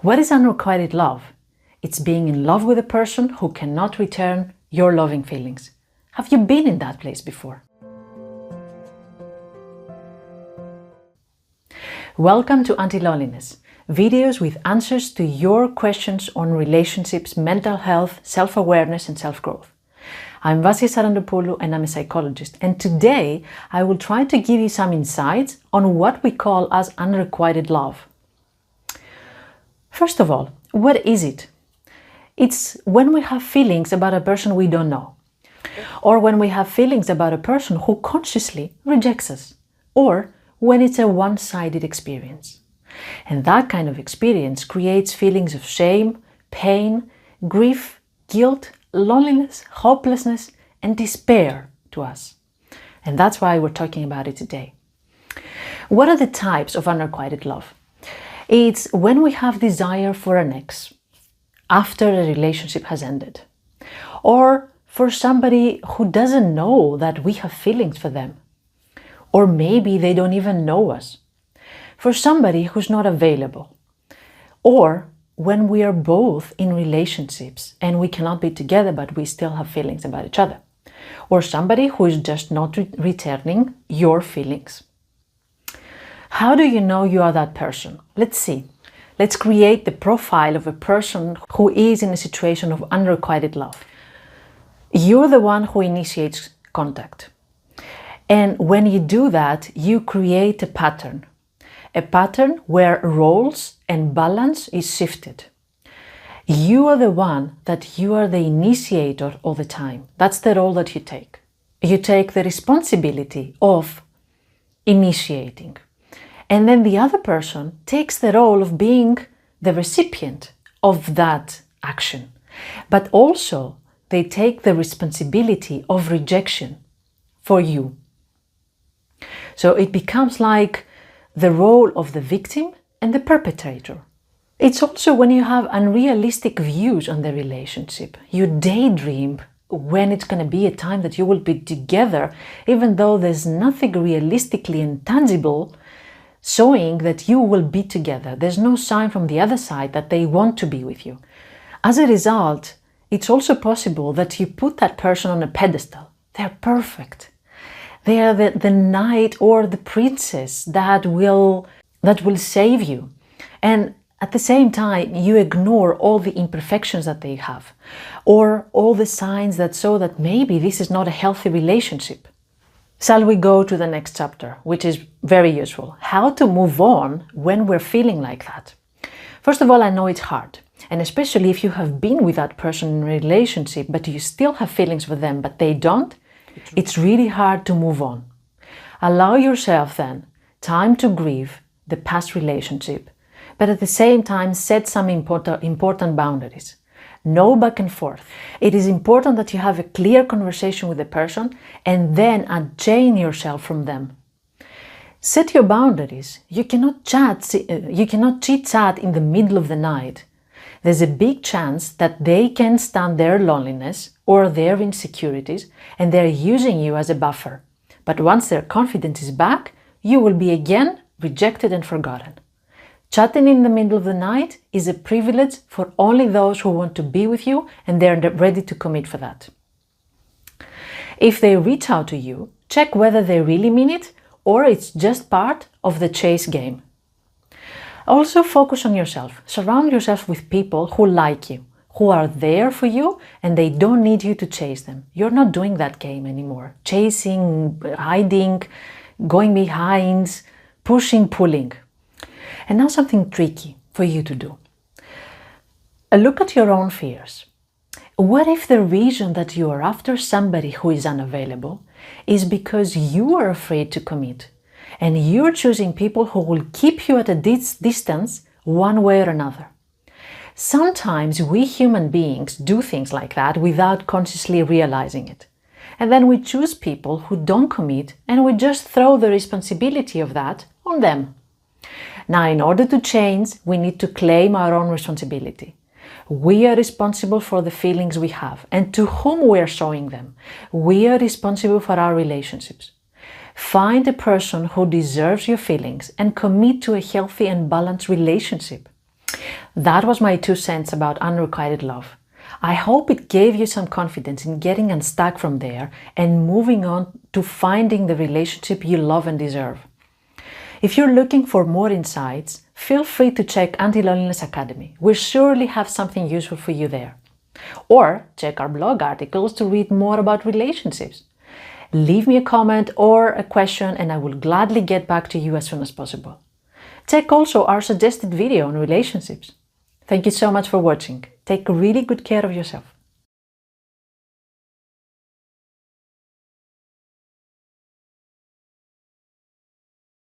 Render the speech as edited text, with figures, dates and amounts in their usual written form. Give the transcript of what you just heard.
What is unrequited love? It's being in love with a person who cannot return your loving feelings. Have you been in that place before? Welcome to Anti-Loneliness, videos with answers to your questions on relationships, mental health, self-awareness and self-growth. I'm Vasia Sarandopoulou and I'm a psychologist, and today I will try to give you some insights on what we call as unrequited love. First of all, what is it? It's when we have feelings about a person we don't know, or when we have feelings about a person who consciously rejects us, or when it's a one-sided experience. And that kind of experience creates feelings of shame, pain, grief, guilt, loneliness, hopelessness, and despair to us. And that's why we're talking about it today. What are the types of unrequited love? It's when we have desire for an ex after a relationship has ended, or for somebody who doesn't know that we have feelings for them, or maybe they don't even know us, for somebody who's not available, or when we are both in relationships and we cannot be together but we still have feelings about each other, or somebody who is just not returning your feelings. How do you know you are that person? Let's see. Let's create the profile of a person who is in a situation of unrequited love. You're the one who initiates contact. And when you do that, you create a pattern where roles and balance is shifted. You are the one that you are the initiator all the time. That's the role that you take. You take the responsibility of initiating. And then the other person takes the role of being the recipient of that action. But also they take the responsibility of rejection for you. So it becomes like the role of the victim and the perpetrator. It's also when you have unrealistic views on the relationship. You daydream when it's going to be a time that you will be together, even though there's nothing realistically intangible showing that you will be together. There's no sign from the other side that they want to be with you. As a result, it's also possible that you put that person on a pedestal. They're perfect. They are the knight or the princess that will save you. And at the same time, you ignore all the imperfections that they have, or all the signs that show that maybe this is not a healthy relationship. Shall we go to the next chapter, which is very useful. How to move on when we're feeling like that. First of all, I know it's hard. And especially if you have been with that person in a relationship, but you still have feelings for them, but they don't, it's really hard to move on. Allow yourself then time to grieve the past relationship, but at the same time set some important boundaries. No back and forth. It is important that you have a clear conversation with the person and then unchain yourself from them. Set your boundaries. You cannot chit-chat in the middle of the night. There's a big chance that they can stand their loneliness or their insecurities and they're using you as a buffer. But once their confidence is back, you will be again rejected and forgotten. Chatting in the middle of the night is a privilege for only those who want to be with you and they're ready to commit for that. If they reach out to you, check whether they really mean it or it's just part of the chase game. Also focus on yourself. Surround yourself with people who like you, who are there for you and they don't need you to chase them. You're not doing that game anymore. Chasing, hiding, going behind, pushing, pulling. And now something tricky for you to do. Look at your own fears. What if the reason that you are after somebody who is unavailable is because you are afraid to commit and you're choosing people who will keep you at a distance one way or another? Sometimes we human beings do things like that without consciously realizing it. And then we choose people who don't commit and we just throw the responsibility of that on them. Now, in order to change, we need to claim our own responsibility. We are responsible for the feelings we have and to whom we are showing them. We are responsible for our relationships. Find a person who deserves your feelings and commit to a healthy and balanced relationship. That was my 2 cents about unrequited love. I hope it gave you some confidence in getting unstuck from there and moving on to finding the relationship you love and deserve. If you're looking for more insights, feel free to check Anti-Loneliness Academy. We'll surely have something useful for you there. Or check our blog articles to read more about relationships. Leave me a comment or a question and I will gladly get back to you as soon as possible. Check also our suggested video on relationships. Thank you so much for watching. Take really good care of yourself.